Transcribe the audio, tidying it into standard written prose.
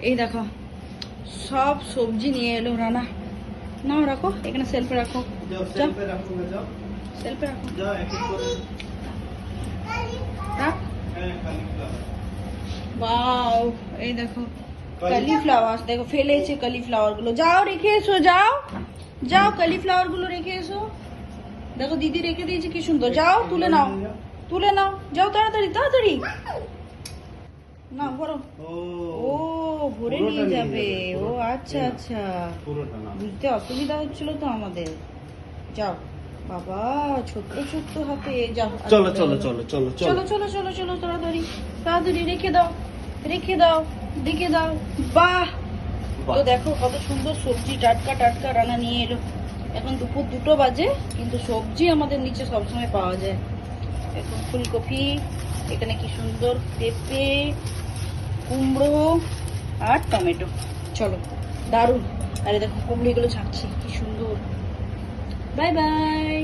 এই দেখো সব সবজি নিয়ে এলো রানা। নাও রাখো এখানে, সেলফে রাখো, সেলফে রাখো, রাখ। বাও, এই দেখো কলিফ্লাওয়ার, দেখো ফেলেছে কলিফ্লাওয়ার গুলো। যাও রেখে এসো, যাও যাও কলিফ্লাওয়ার গুলো রেখে এসো। দেখো দিদি রেখে দিয়েছে কি সুন্দর। যাও তুলে নাও, তুলে নাও, যাও তাড়াতাড়ি তাড়াতাড়ি। না ভরো। ও ভরে নিয়ে যাবে। ও আচ্ছা আচ্ছা, বুঝতে অসুবিধা হচ্ছিল তো আমাদের। যাও বাবা, ছোট্ট ছোট্ট হাতে যাও। চলো চলো চলো চলো চলো চলো চলো চলো তাড়াতাড়ি তাড়াতাড়ি রেখে দাও, রেখে দাও, রেখে দাও। বাহ, তো দেখো কত সুন্দর সবজি টাটকা টাটকা রান্না নিয়ে এলো। এখন দুপুর 2টো বাজে, কিন্তু সবজি আমাদের নিচে সবসময় পাওয়া যায়। এখন ফুলকপি, এখানে কি সুন্দর পেঁপে, কুমড়ো আর টমেটো। চলো দারুণ। আরে দেখো কুমড়োগুলো ছাড়ছি কি সুন্দর। Bye bye.